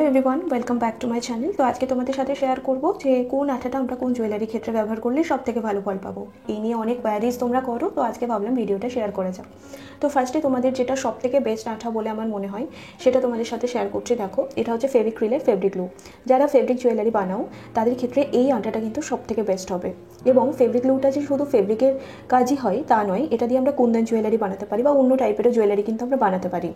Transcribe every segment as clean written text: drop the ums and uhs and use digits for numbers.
Everyone welcome back to my channel. তো আজকে তোমাদের সাথে শেয়ার করব যে কোন আঠাটা আমরা কোন জুয়েলারি ক্ষেত্রে ব্যবহার করলে সব থেকে ভালো ফল পাবো। এই নিয়ে অনেক কোয়ারিজ তোমরা করো, তো আজকে ভাবলাম ভিডিওটা শেয়ার করে যাও। তো ফার্স্টে তোমাদের যেটা সব থেকে বেস্ট আঠা বলে আমার মনে হয় সেটা তোমাদের সাথে শেয়ার করছি। দেখো, এটা হচ্ছে ফেভিক্রিলের ফেব্রিক গ্লু। যারা ফেব্রিক জুয়েলারি বানাও তাদের ক্ষেত্রে এই আঠাটা কিন্তু সব থেকে বেস্ট হবে। এবং ফেব্রিক গ্লুটা যে শুধু ফেব্রিকের কাজই হয় তা নয়, এটা দিয়ে আমরা কুন্দন জুয়েলারি বানাতে পারি বা অন্য টাইপেরও জুয়েলারি কিন্তু আমরা বানাতে পারি।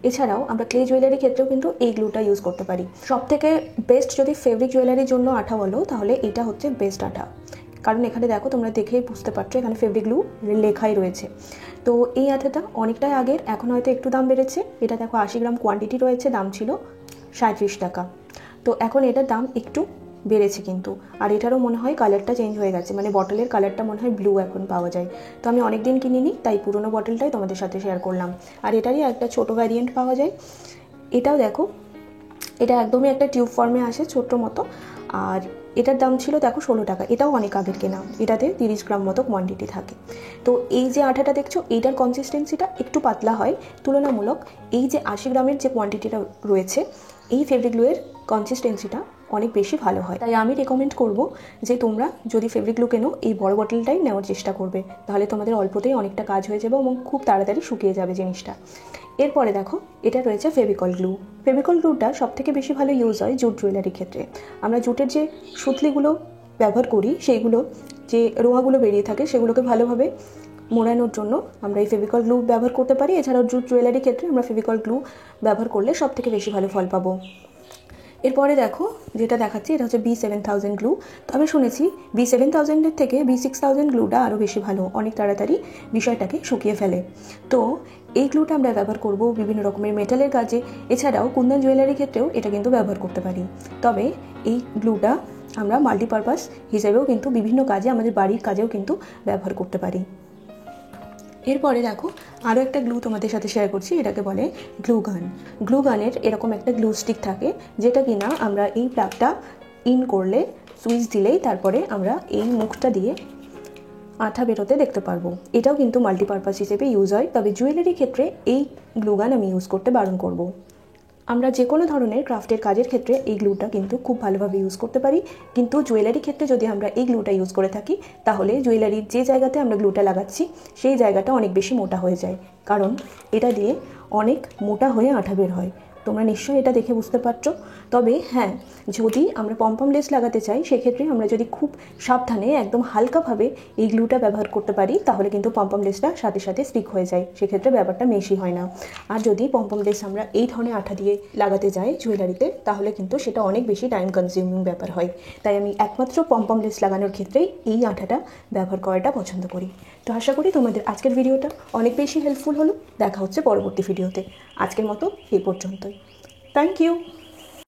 এছাড়াও আমরা ক্লে জুয়েলারি ক্ষেত্রেও কিন্তু এই গ্লুটা ইউজ করতে পারি। সব থেকে বেস্ট যদি ফেব্রিক জুয়েলারির জন্য আঠা বলো তাহলে এটা হচ্ছে বেস্ট আঠা, কারণ এখানে দেখো, তোমরা দেখেই বুঝতে পারছো এখানে ফেব্রিক গ্লু লেখাই রয়েছে। তো এই আঠাটা অনেকটাই আগের, এখন হয়তো একটু দাম বেড়েছে। এটা দেখো 80 গ্রাম কোয়ান্টিটি রয়েছে, দাম ছিল 37 টাকা। তো এখন এটার দাম একটু বেড়েছে কিন্তু, আর এটারও মনে হয় কালারটা চেঞ্জ হয়ে গেছে, মানে বটলের কালারটা মনে হয় ব্লু এখন পাওয়া যায়। তো আমি অনেক দিন কিনিনি, তাই পুরোনো বটলটাই তোমাদের সাথে শেয়ার করলাম। আর এটারই একটা ছোটো ভ্যারিয়েন্ট পাওয়া যায়। এটাও দেখো, এটা একদমই একটা টিউব ফর্মে আসে ছোট্ট মতো, আর এটার দাম ছিল দেখো 16 টাকা। এটাও অনেক আগের কেনা, এটাতে 30 গ্রাম মতো কোয়ান্টিটি থাকে। তো এই যে আঠাটা দেখছো, এইটার কনসিস্টেন্সিটা একটু পাতলা হয় তুলনামূলক এই যে 80 গ্রামের যে কোয়ান্টিটিটা রয়েছে, এই ফেব্রিক গ্লুয়ের কনসিস্টেন্সিটা অনেক বেশি ভালো হয়। তাই আমি রেকমেন্ড করব যে তোমরা যদি ফেব্রিক গ্লু কেনো, এই বড় বটলটাই নেওয়ার চেষ্টা করবে, তাহলে তোমাদের অল্পতেই অনেকটা কাজ হয়ে যাবে এবং খুব তাড়াতাড়ি শুকিয়ে যাবে জিনিসটা। এরপরে দেখো, এটা রয়েছে ফেভিকল গ্লু। ফেভিকল গ্লুটা সবথেকে বেশি ভালো ইউজ হয় জুট জুয়েলারির ক্ষেত্রে। আমরা জুটের যে সুতলিগুলো ব্যবহার করি, সেইগুলো যে রোঁয়াগুলো বেরিয়ে থাকে সেগুলোকে ভালোভাবে মোড়ানোর জন্য আমরা এই ফেভিকল গ্লু ব্যবহার করতে পারি। এছাড়াও জুট জুয়েলারির ক্ষেত্রে আমরা ফেভিকল গ্লু ব্যবহার করলে সবথেকে বেশি ভালো ফল পাবো। এরপরে দেখো, যেটা দেখাচ্ছি এটা হচ্ছে B7000 গ্লু। তবে শুনেছি B7000-এর থেকে B6000 গ্লুটা আরও বেশি ভালো, অনেক তাড়াতাড়ি বিষয়টাকে শুকিয়ে ফেলে। তো এই গ্লুটা আমরা ব্যবহার করব বিভিন্ন রকমের মেটালের কাজে, এছাড়াও কুন্দন জুয়েলারির ক্ষেত্রেও এটা কিন্তু ব্যবহার করতে পারি। তবে এই গ্লুটা আমরা মাল্টিপারপাস হিসেবেও কিন্তু বিভিন্ন কাজে, আমাদের বাড়ির কাজেও কিন্তু ব্যবহার করতে পারি। এরপরে দেখো, আরও একটা গ্লু তোমাদের সাথে শেয়ার করছি, এটাকে বলে গ্লু গান। গ্লু গানের এরকম একটা গ্লু স্টিক থাকে, যেটা কিনা আমরা এই প্লাগটা ইন করলে, সুইচ দিলেই তারপরে আমরা এই মুখটা দিয়ে আঠা বেরোতে দেখতে পারবো। এটাও কিন্তু মাল্টিপারপাস হিসেবে ইউজ হয়, তবে জুয়েলারি ক্ষেত্রে এই গ্লু গান আমি ইউজ করতে বারণ করব। আমরা যে কোনো ধরনের ক্রাফটের কাজের ক্ষেত্রে এই গ্লুটা কিন্তু খুব ভালোভাবে ইউজ করতে পারি, কিন্তু জুয়েলারি ক্ষেত্রে যদি আমরা এই গ্লুটা ইউজ করে থাকি তাহলে জুয়েলারির যে জায়গাতে আমরা গ্লুটা লাগাচ্ছি সেই জায়গাটা অনেক বেশি মোটা হয়ে যায়, কারণ এটা দিয়ে অনেক মোটা হয়ে আঠা বের হয়। তোমরা নিশ্চয়ই এটা দেখে বুঝতে পারছো। তবে হ্যাঁ, যদি আমরা পম্পম লেস লাগাতে চাই সেক্ষেত্রে আমরা যদি খুব সাবধানে একদম হালকাভাবে এই গ্লুটা ব্যবহার করতে পারি তাহলে কিন্তু পম্পম লেসটা সাথে সাথে স্টিক হয়ে যায়, সেক্ষেত্রে ব্যাপারটা মেশি হয় না। আর যদি পম্পম লেস আমরা এই ধরনের আঠা দিয়ে লাগাতে যাই জুয়েলারিতে, তাহলে কিন্তু সেটা অনেক বেশি টাইম কনজিউমিং ব্যাপার হয়। তাই আমি একমাত্র পম্পম লেস লাগানোর ক্ষেত্রেই এই আঠাটা ব্যবহার করাটা পছন্দ করি। তো আশা করি তোমাদের আজকের ভিডিওটা অনেক বেশি হেল্পফুল হলো। দেখা হচ্ছে পরবর্তী ভিডিওতে। আজকের মতো এই পর্যন্তই। Thank you.